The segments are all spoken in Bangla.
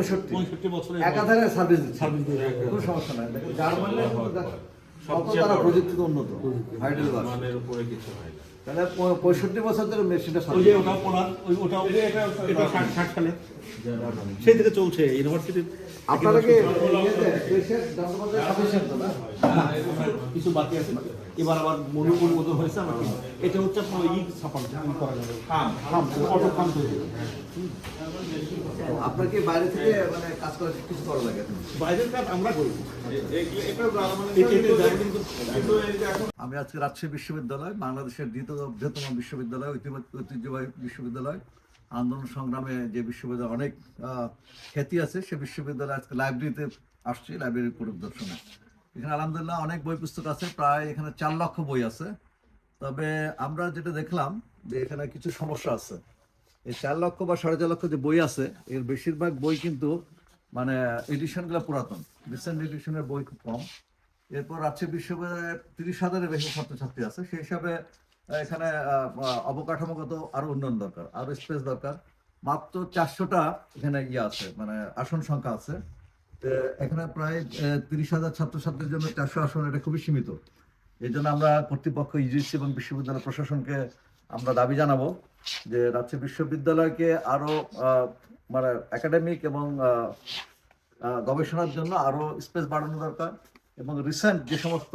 65 বছরের একাধারে সার্ভিস দিচ্ছে, কোনো সমস্যা নাই। দেখেন জার্মানির তারা প্রযুক্তিতে উন্নত, হাইড্রোজেন মানের উপরে কিছু হয় না। তাহলে 65 বছর ধরে মেশিনটা ওই যে ওটা পোলার, ওটা এটা 60 সালে সেই থেকে চলছে ইউনিভার্সিটির। আপনারা কি দেশের যন্ত্রপাতি সাফিসিয়েন্ট তো না? কিছু বাকি আছে, এবার আবার মূল অনুমোদন হয়েছে আমার। এটা হচ্ছে আপনার ই ছাপানো করা যাবে, খাম অটো খাম তৈরি। আপনার কি বাইরে থেকে মানে কাজ করে কিছু করা লাগে? বাইরের কাজ আমরা করি। আমি আজকে রাজশাহী বিশ্ববিদ্যালয়, বাংলাদেশের দ্বিতীয় বৃহত্তম বিশ্ববিদ্যালয়, ঐতিহ্যবাহী বিশ্ববিদ্যালয়, আন্দোলন সংগ্রামে যে বিশ্ববিদ্যালয় অনেক খ্যাতি আছে, সে বিশ্ববিদ্যালয় আজকে লাইব্রেরিতে আসছি, লাইব্রেরির পরিদর্শনে। এখানে আলহামদুলিল্লাহ অনেক বই পুস্তক আছে, প্রায় এখানে 4 লক্ষ বই আছে। তবে আমরা যেটা দেখলাম যে এখানে কিছু সমস্যা আছে। এই 4 লক্ষ বা 4.5 লক্ষ যে বই আছে, এর বেশিরভাগ বই কিন্তু মানে এডিশনগুলো পুরাতন, রিসেন্ট এডিশনের বই খুব কম। এরপর রাজশাহী বিশ্ববিদ্যালয়ে 30,000-এর বেশি ছাত্রছাত্রী আছে, সেই হিসাবে এখানে অবকাঠামোগত আরো উন্নয়ন দরকার, আরো স্পেস দরকার। মাত্র 400টা এখানে আছে, মানে আসন সংখ্যা আছে। এখানে প্রায় 30,000 ছাত্রছাত্রীর জন্য 400 আসন, এটা খুবই সীমিত। এই জন্য আমরা কর্তৃপক্ষ, ইউজিসি এবং বিশ্ববিদ্যালয় প্রশাসনকে আমরা দাবি জানাবো যে রাজশাহী বিশ্ববিদ্যালয়কে আরো মানে একাডেমিক এবং গবেষণার জন্য আরো স্পেস বাড়ানো দরকার, এবং রিসেন্ট যে সমস্ত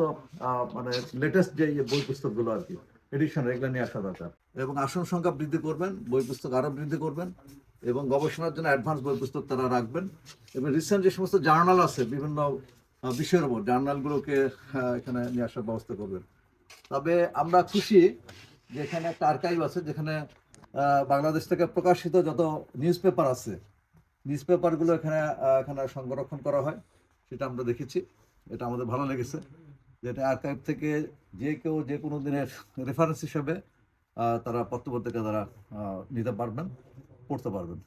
মানে লেটেস্ট যে বই পুস্তকগুলো আর কি এডিশন, এগুলো নিয়ে আসা দরকার। এবং আসন সংখ্যা বৃদ্ধি করবেন, বই পুস্তক আরো বৃদ্ধি করবেন, এবং গবেষণার জন্য অ্যাডভান্স বই পুস্তক তারা রাখবেন। এবং রিসেন্ট যে সমস্ত জার্নাল আছে বিভিন্ন বিষয়ের উপর, জার্নালগুলোকে এখানে নিয়ে আসার ব্যবস্থা করবেন। তবে আমরা খুশি যে এখানে একটা আর্কাইভ আছে, যেখানে বাংলাদেশ থেকে প্রকাশিত যত নিউজ পেপার আছে, নিউজ পেপারগুলো এখানে এখানে সংরক্ষণ করা হয়, সেটা আমরা দেখেছি। এটা আমাদের ভালো লেগেছে, যেটা আর্কাইভ থেকে যে কেউ যে কোনো দিনের রেফারেন্স হিসেবে তারা পত্রপত্রিকা দ্বারা নিতে পারবেন, পড়তে পারবেন।